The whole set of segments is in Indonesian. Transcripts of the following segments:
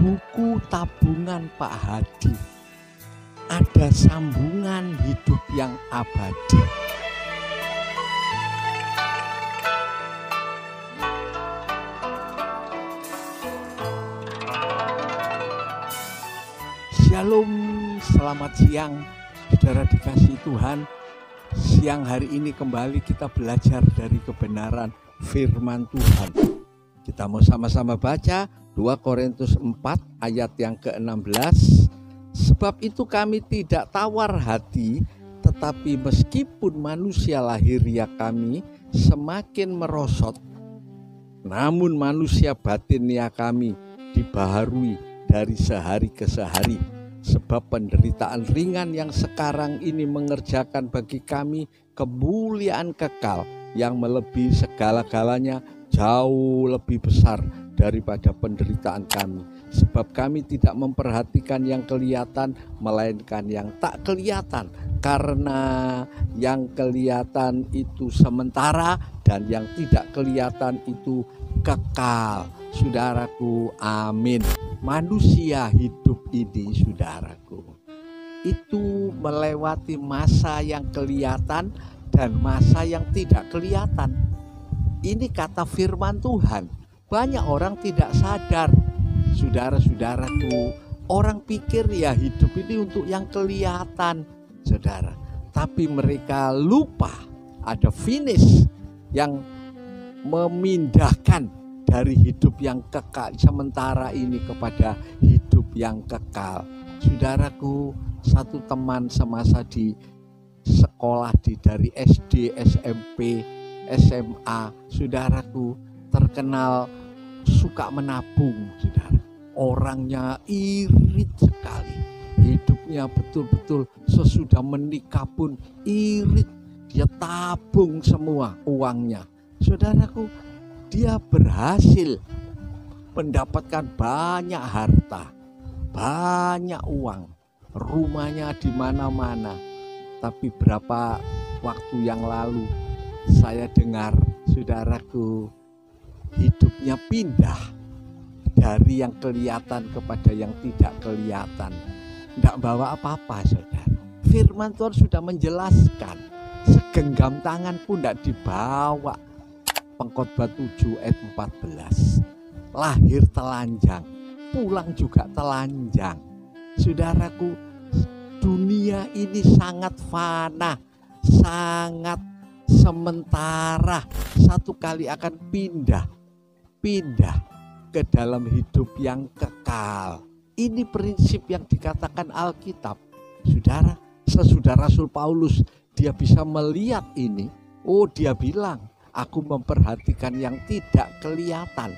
buku tabungan Pak Hadi. Ada sambungan hidup yang abadi. Shalom, selamat siang saudara dikasihi Tuhan. Siang hari ini kembali kita belajar dari kebenaran firman Tuhan. Kita mau sama-sama baca 2 Korintus 4 ayat yang ke-16. Sebab itu kami tidak tawar hati, tetapi meskipun manusia lahiriah kami semakin merosot, namun manusia batinia kami dibaharui dari sehari ke sehari. Sebab penderitaan ringan yang sekarang ini mengerjakan bagi kami kemuliaan kekal yang melebihi segala-galanya, jauh lebih besar daripada penderitaan kami. Sebab kami tidak memperhatikan yang kelihatan, melainkan yang tak kelihatan. Karena yang kelihatan itu sementara dan yang tidak kelihatan itu kekal. Saudaraku, amin. Manusia hidup ini, saudaraku, itu melewati masa yang kelihatan dan masa yang tidak kelihatan. Ini kata firman Tuhan. Banyak orang tidak sadar, saudara-saudaraku. Orang pikir ya hidup ini untuk yang kelihatan, saudara. Tapi mereka lupa ada finish yang memindahkan dari hidup yang kekal sementara ini kepada hidup yang kekal. Saudaraku, satu teman semasa di sekolah dari SD, SMP, SMA, saudaraku, terkenal suka menabung, saudara. Orangnya irit sekali. Hidupnya betul-betul sesudah menikah pun irit. Dia tabung semua uangnya. Saudaraku, dia berhasil mendapatkan banyak harta, banyak uang, rumahnya di mana-mana. Tapi berapa waktu yang lalu saya dengar, saudaraku, hidupnya pindah dari yang kelihatan kepada yang tidak kelihatan. Tidak bawa apa-apa, saudara. Firman Tuhan sudah menjelaskan, segenggam tangan pun tidak dibawa. Pengkhotbah 7 ayat 14. Lahir telanjang, pulang juga telanjang. Saudaraku, dunia ini sangat fana, sangat sementara. Satu kali akan pindah ke dalam hidup yang kekal. Ini prinsip yang dikatakan Alkitab. Saudara, sesudah Rasul Paulus dia bisa melihat ini. Oh, dia bilang, aku memperhatikan yang tidak kelihatan,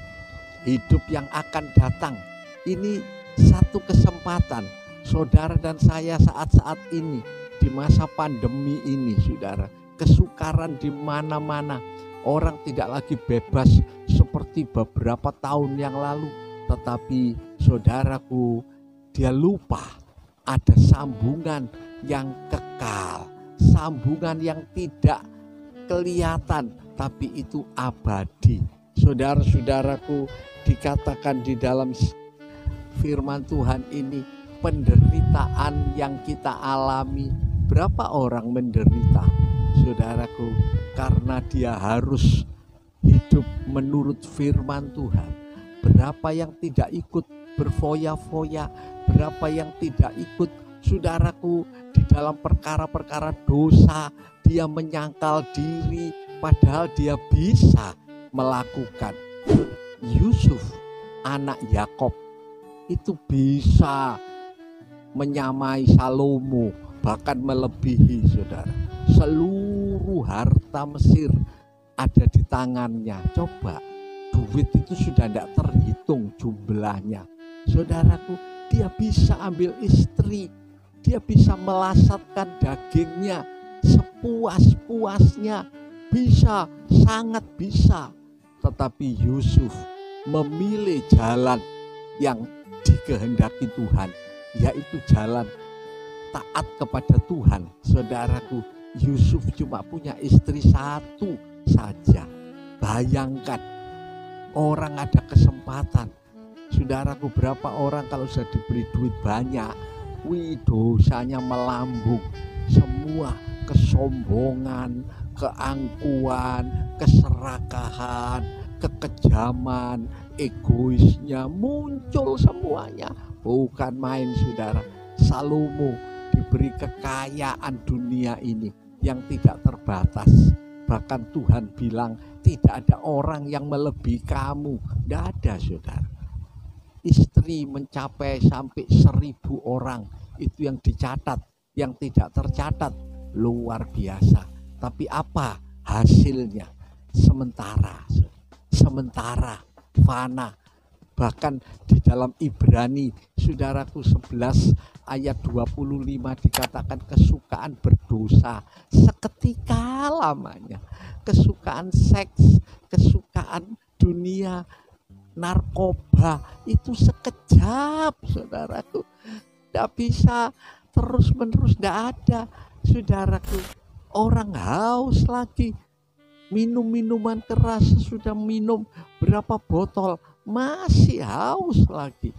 hidup yang akan datang. Ini satu kesempatan saudara dan saya saat-saat ini di masa pandemi ini, saudara. Kesukaran di mana-mana. Orang tidak lagi bebas seperti beberapa tahun yang lalu. Tetapi saudaraku, dia lupa ada sambungan yang kekal, sambungan yang tidak kelihatan, tapi itu abadi. Saudara-saudaraku, dikatakan di dalam firman Tuhan ini, penderitaan yang kita alami. Berapa orang menderita, saudaraku, karena dia harus hidup menurut firman Tuhan. Berapa yang tidak ikut berfoya-foya, berapa yang tidak ikut, saudaraku, di dalam perkara-perkara dosa. Dia menyangkal diri, padahal dia bisa melakukan. Yusuf, anak Yakob, itu bisa menyamai Salomo, bahkan melebihi, saudara. Seluruh harta Mesir ada di tangannya. Coba, duit itu sudah tidak terhitung jumlahnya. Saudaraku, dia bisa ambil istri, dia bisa melasatkan dagingnya sepuas-puasnya, bisa, sangat bisa. Tetapi Yusuf memilih jalan yang dikehendaki Tuhan, yaitu jalan taat kepada Tuhan. Saudaraku, Yusuf cuma punya istri satu saja. Bayangkan, orang ada kesempatan, Saudaraku, berapa orang kalau sudah diberi duit banyak, dosanya melambung. Semua kesombongan, keangkuhan, keserakahan, kekejaman, egoisnya muncul semuanya. Bukan main, saudara. Salomo diberi kekayaan dunia ini yang tidak terbatas. Bahkan Tuhan bilang tidak ada orang yang melebihi kamu. Tidak ada, saudara. Istri mencapai sampai 1.000 orang. Itu yang dicatat. Yang tidak tercatat luar biasa. Tapi apa hasilnya? Sementara, fana. Bahkan di dalam Ibrani, saudaraku, 11 ayat 25 dikatakan kesukaan berdosa seketika lamanya. Kesukaan seks, kesukaan dunia, narkoba itu sekejap, saudaraku. Tidak bisa terus-menerus, tidak ada, saudaraku. Orang haus lagi, minum minuman keras, sudah minum berapa botol, masih haus lagi,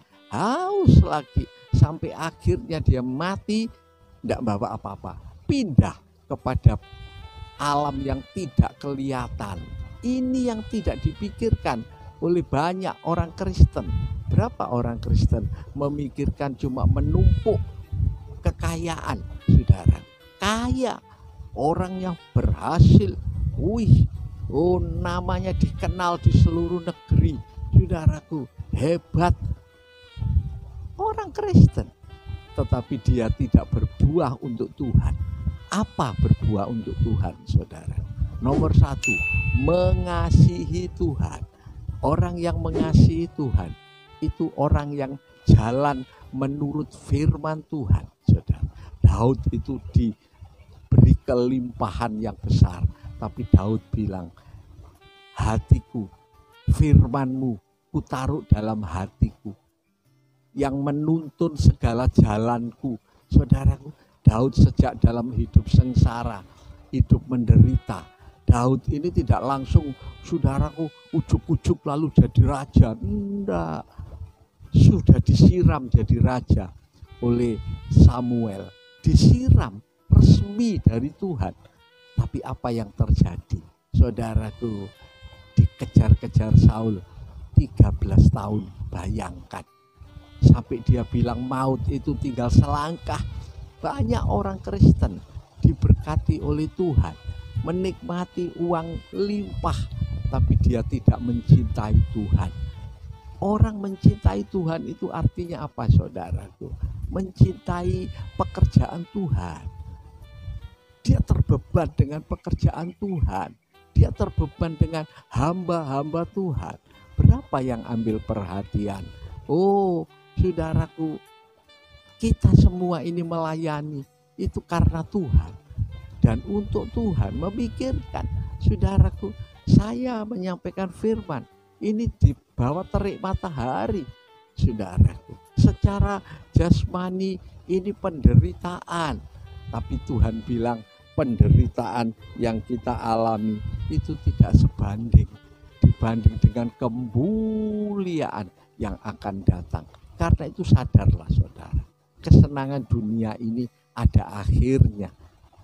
sampai akhirnya dia mati, tidak bawa apa-apa, pindah kepada alam yang tidak kelihatan. Ini yang tidak dipikirkan oleh banyak orang Kristen. Berapa orang Kristen memikirkan cuma menumpuk kekayaan, saudara, kaya, orang yang berhasil, namanya dikenal di seluruh negeri, saudaraku, hebat, orang Kristen, tetapi dia tidak berbuah untuk Tuhan. Apa berbuah untuk Tuhan, saudara? Nomor 1, mengasihi Tuhan. Orang yang mengasihi Tuhan itu orang yang jalan menurut firman Tuhan, saudara. Daud itu diberi kelimpahan yang besar, tapi Daud bilang, hatiku, firmanmu kutaruh dalam hatiku, yang menuntun segala jalanku. Saudaraku, Daud sejak dalam hidup sengsara, hidup menderita, Daud ini tidak langsung, saudaraku, ujuk-ujuk lalu jadi raja. Enggak, sudah disiram jadi raja oleh Samuel, disiram resmi dari Tuhan. Tapi apa yang terjadi, saudaraku? Dikejar-kejar Saul 13 tahun, bayangkan. Sampai dia bilang maut itu tinggal selangkah. Banyak orang Kristen diberkati oleh Tuhan, menikmati uang limpah, tapi dia tidak mencintai Tuhan. Orang mencintai Tuhan itu artinya apa, saudaraku? Mencintai pekerjaan Tuhan. Dia terbeban dengan pekerjaan Tuhan. Dia terbeban dengan hamba-hamba Tuhan. Berapa yang ambil perhatian? Oh, saudaraku, kita semua ini melayani itu karena Tuhan dan untuk Tuhan, memikirkan. Saudaraku, saya menyampaikan firman ini di bawah terik matahari, saudaraku. Secara jasmani ini penderitaan, tapi Tuhan bilang penderitaan yang kita alami itu tidak sebanding dibanding dengan kemuliaan yang akan datang. Karena itu sadarlah, saudara, kesenangan dunia ini ada akhirnya.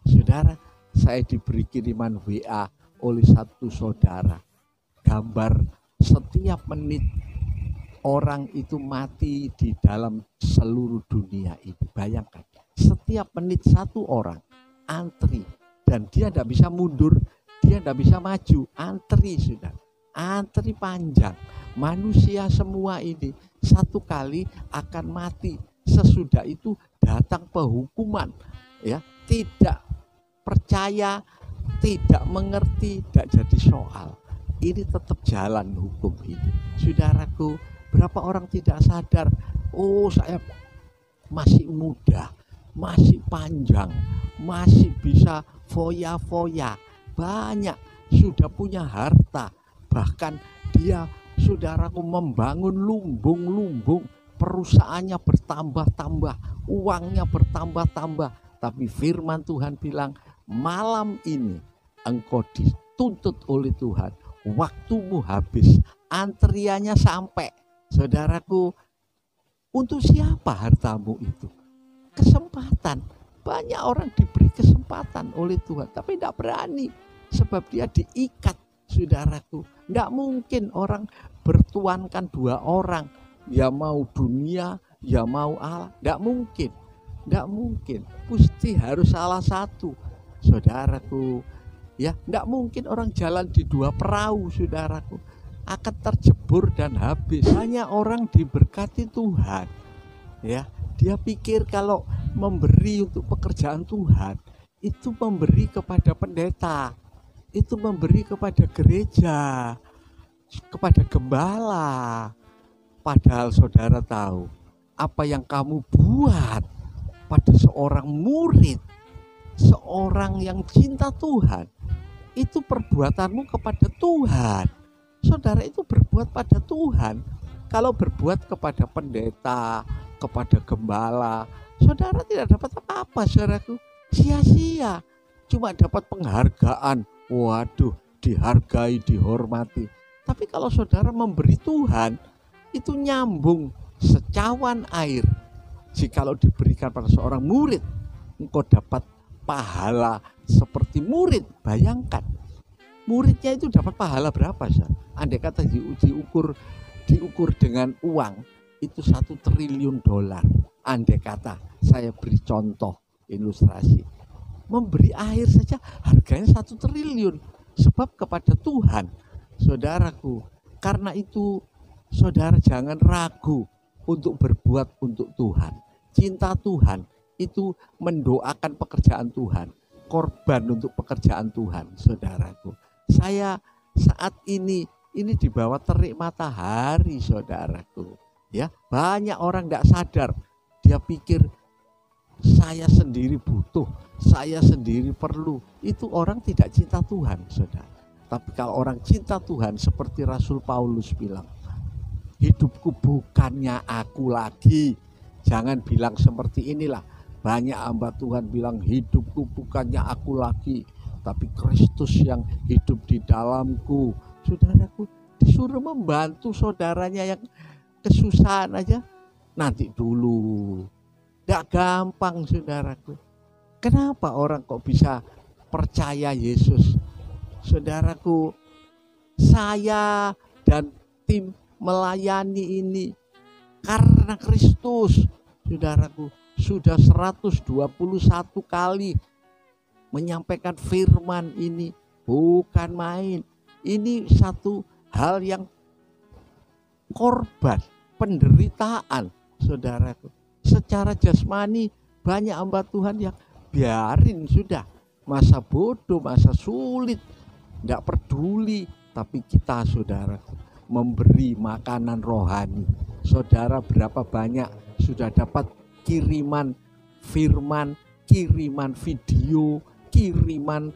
Saudara, saya diberi kiriman WA oleh satu saudara, gambar setiap menit orang itu mati di dalam seluruh dunia ini. Bayangkan, setiap menit satu orang antri, dan dia tidak bisa mundur, dia tidak bisa maju, antri, sudah antri panjang. Manusia semua ini satu kali akan mati, sesudah itu datang penghukuman, ya. Tidak percaya, tidak mengerti, tidak jadi soal. Ini tetap jalan hukum ini, saudaraku. Berapa orang tidak sadar, oh saya masih muda, masih panjang, masih bisa foya-foya, banyak, sudah punya harta, bahkan dia, saudaraku, membangun lumbung-lumbung, perusahaannya bertambah-tambah, uangnya bertambah-tambah. Tapi firman Tuhan bilang, malam ini engkau dituntut oleh Tuhan, waktumu habis, antriannya sampai Saudaraku, untuk siapa hartamu itu? Kesempatan. Banyak orang diberi kesempatan oleh Tuhan, tapi tidak berani. Sebab dia diikat, saudaraku. Tidak mungkin orang bertuankan dua orang. Ya mau dunia, ya mau Allah. Tidak mungkin. Tidak mungkin. Pasti harus salah satu, saudaraku. Ya, tidak mungkin orang jalan di dua perahu, saudaraku. Akan terjebur dan habis. Hanya orang diberkati Tuhan. Ya, dia pikir kalau memberi untuk pekerjaan Tuhan, itu memberi kepada pendeta, itu memberi kepada gereja, kepada gembala. Padahal saudara tahu, apa yang kamu buat pada seorang murid, seorang yang cinta Tuhan, itu perbuatanmu kepada Tuhan. Saudara itu berbuat pada Tuhan. Kalau berbuat kepada pendeta, kepada gembala, saudara tidak dapat apa-apa, saudaraku. Sia-sia. Cuma dapat penghargaan. Waduh, dihargai, dihormati. Tapi kalau saudara memberi Tuhan, itu nyambung secawan air. Jikalau diberikan pada seorang murid, engkau dapat pahala seperti murid. Bayangkan, muridnya itu dapat pahala berapa, saudara? Andai kata diukur dengan uang, itu $1 triliun. Andai kata saya beri contoh ilustrasi, memberi air saja harganya 1 triliun. Sebab kepada Tuhan, saudaraku. Karena itu saudara jangan ragu untuk berbuat untuk Tuhan. Cinta Tuhan itu mendoakan pekerjaan Tuhan, korban untuk pekerjaan Tuhan, saudaraku. Saya saat ini di bawah terik matahari, saudaraku. Ya, banyak orang tidak sadar. Dia pikir saya sendiri butuh, saya sendiri perlu. Itu orang tidak cinta Tuhan, saudara. Tapi kalau orang cinta Tuhan, seperti Rasul Paulus bilang, hidupku bukannya aku lagi. Jangan bilang seperti inilah. Banyak hamba Tuhan bilang, hidupku bukannya aku lagi, tapi Kristus yang hidup di dalamku. Saudaraku, disuruh membantu saudaranya yang kesusahan aja, nanti dulu. Tidak gampang, saudaraku. Kenapa orang kok bisa percaya Yesus? Saudaraku, saya dan tim melayani ini karena Kristus. Saudaraku, sudah 121 kali menyampaikan firman ini. Bukan main. Ini satu hal yang korban, penderitaan, saudaraku. Secara jasmani banyak hamba Tuhan yang biarin sudah, masa bodoh, masa sulit, tidak peduli. Tapi kita, saudaraku, memberi makanan rohani. Saudara berapa banyak sudah dapat kiriman firman, kiriman video, kiriman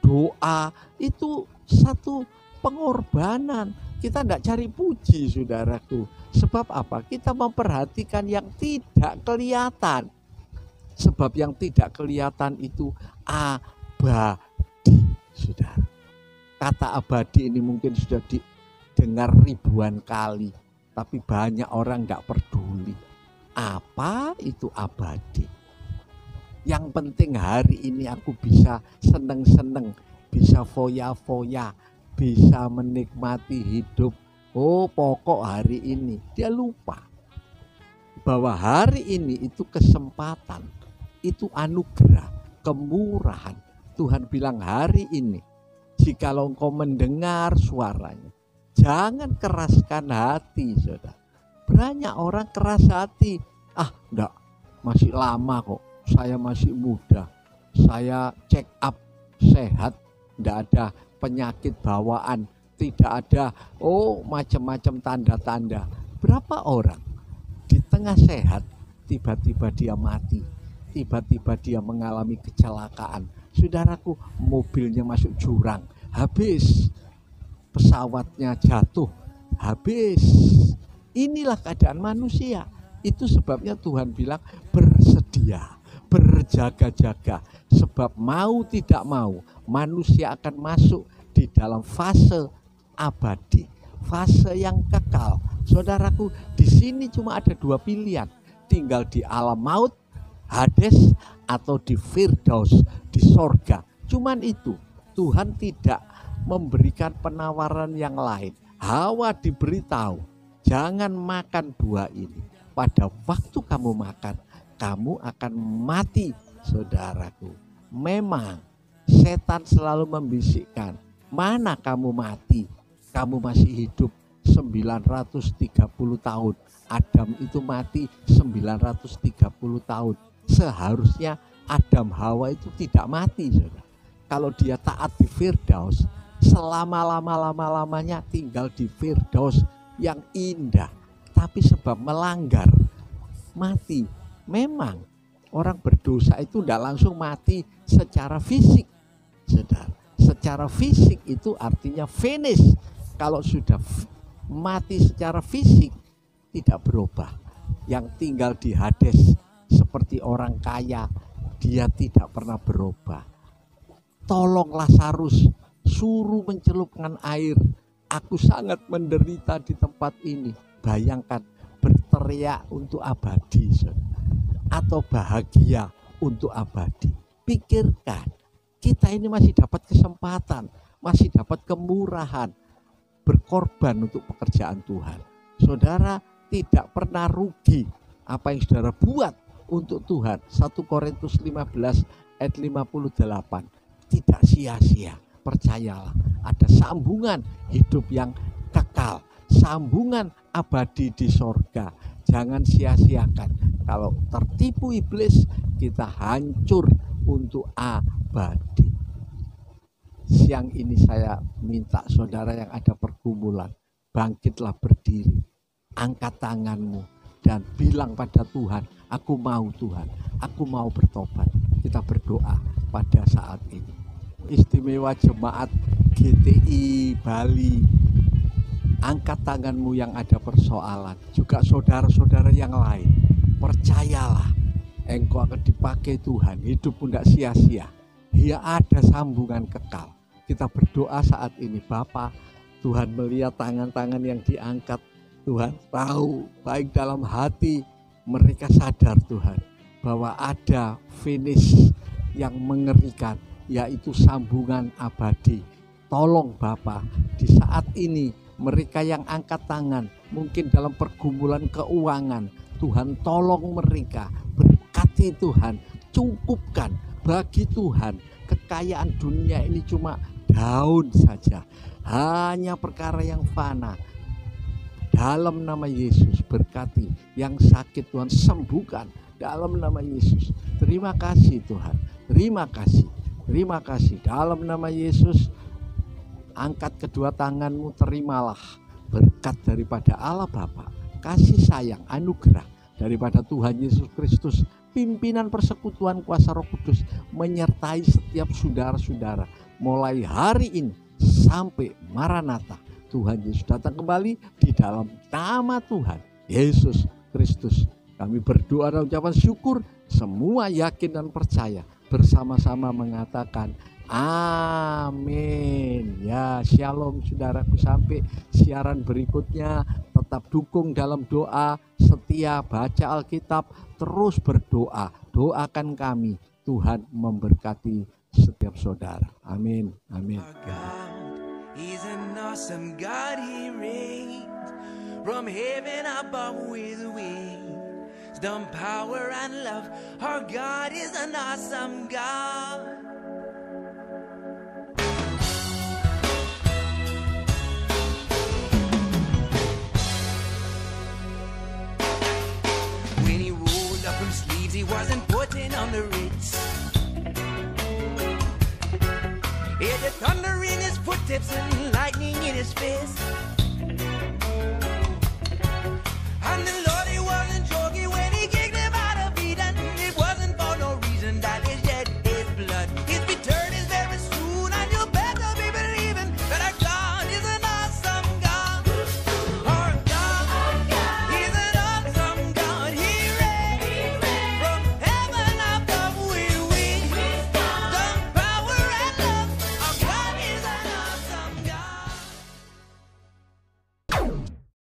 doa. Itu satu pengorbanan. Kita tidak cari puji, saudaraku. Sebab apa? Kita memperhatikan yang tidak kelihatan. Sebab yang tidak kelihatan itu abadi, saudara. Kata abadi ini mungkin sudah didengar ribuan kali, tapi banyak orang tidak peduli. Apa itu abadi? Yang penting hari ini aku bisa seneng-seneng, bisa foya-foya, bisa menikmati hidup. Oh, pokok hari ini. Dia lupa bahwa hari ini itu kesempatan, itu anugerah, kemurahan. Tuhan bilang hari ini, jikalau engkau mendengar suaranya, jangan keraskan hati, saudara. Banyak orang keras hati. Enggak, masih lama kok. Saya masih muda. Saya check up sehat, enggak ada penyakit bawaan, tidak ada macam-macam tanda-tanda. Berapa orang di tengah sehat tiba-tiba dia mati, tiba-tiba dia mengalami kecelakaan. Saudaraku, mobilnya masuk jurang, habis. Pesawatnya jatuh, habis. Inilah keadaan manusia. Itu sebabnya Tuhan bilang bersedia, berjaga-jaga. Sebab mau tidak mau, manusia akan masuk di dalam fase abadi, fase yang kekal. Saudaraku, di sini cuma ada dua pilihan. Tinggal di alam maut, Hades, atau di Firdaus, di sorga. Cuman itu, Tuhan tidak memberikan penawaran yang lain. Hawa diberitahu, jangan makan buah ini. Pada waktu kamu makan, kamu akan mati, saudaraku. Memang setan selalu membisikkan, mana kamu mati? Kamu masih hidup 930 tahun. Adam itu mati 930 tahun. Seharusnya Adam Hawa itu tidak mati, saudara. Kalau dia taat di Firdaus, selama-lamanya tinggal di Firdaus yang indah. Tapi sebab melanggar, mati. Memang orang berdosa itu tidak langsung mati secara fisik, saudara. Secara fisik itu artinya finish. Kalau sudah mati secara fisik, tidak berubah. Yang tinggal di Hades seperti orang kaya, dia tidak pernah berubah. Tolong Lazarus, suruh mencelupkan air. Aku sangat menderita di tempat ini. Bayangkan, berteriak untuk abadi, atau bahagia untuk abadi. Pikirkan, kita ini masih dapat kesempatan, masih dapat kemurahan, berkorban untuk pekerjaan Tuhan. Saudara tidak pernah rugi apa yang saudara buat untuk Tuhan. 1 Korintus 15 ayat 58. Tidak sia-sia, percayalah, ada sambungan hidup yang kekal, sambungan abadi di sorga. Jangan sia-siakan. Kalau tertipu iblis, kita hancur untuk abadi. Siang ini saya minta saudara yang ada pergumulan, bangkitlah berdiri, angkat tanganmu dan bilang pada Tuhan, aku mau Tuhan, aku mau bertobat. Kita berdoa pada saat ini. Istimewa Jemaat GTI Bali, angkat tanganmu yang ada persoalan. Juga saudara-saudara yang lain, percayalah, engkau akan dipakai Tuhan, hidupmu tidak sia-sia. Dia ada sambungan kekal. Kita berdoa saat ini, Bapa, Tuhan melihat tangan-tangan yang diangkat. Tuhan tahu baik dalam hati mereka sadar Tuhan bahwa ada finish yang mengerikan, yaitu sambungan abadi. Tolong Bapa, di saat ini mereka yang angkat tangan mungkin dalam pergumulan keuangan, Tuhan tolong mereka, berkati Tuhan, cukupkan. Bagi Tuhan, kekayaan dunia ini cuma daun saja, hanya perkara yang fana. Dalam nama Yesus berkati, yang sakit Tuhan sembuhkan dalam nama Yesus. Terima kasih Tuhan, terima kasih, terima kasih. Dalam nama Yesus, angkat kedua tanganmu, terimalah berkat daripada Allah Bapa, kasih sayang, anugerah daripada Tuhan Yesus Kristus, pimpinan persekutuan kuasa Roh Kudus menyertai setiap saudara-saudara mulai hari ini sampai Maranatha. Tuhan Yesus datang kembali, di dalam nama Tuhan Yesus Kristus kami berdoa dan ucapan syukur. Semua yakin dan percaya, bersama-sama mengatakan amin. Ya, shalom saudaraku, sampai siaran berikutnya tetap dukung dalam doa, setia baca Alkitab, terus berdoa, doakan kami. Tuhan memberkati setiap saudara. Amin. Amin. He's an awesome God, he reigns from heaven above with wisdom, power and love. Our God is an awesome God. When he rolled up from sleeves, he wasn't putting on the Ritz. He had the thunder in his footsteps and lightning in his fist.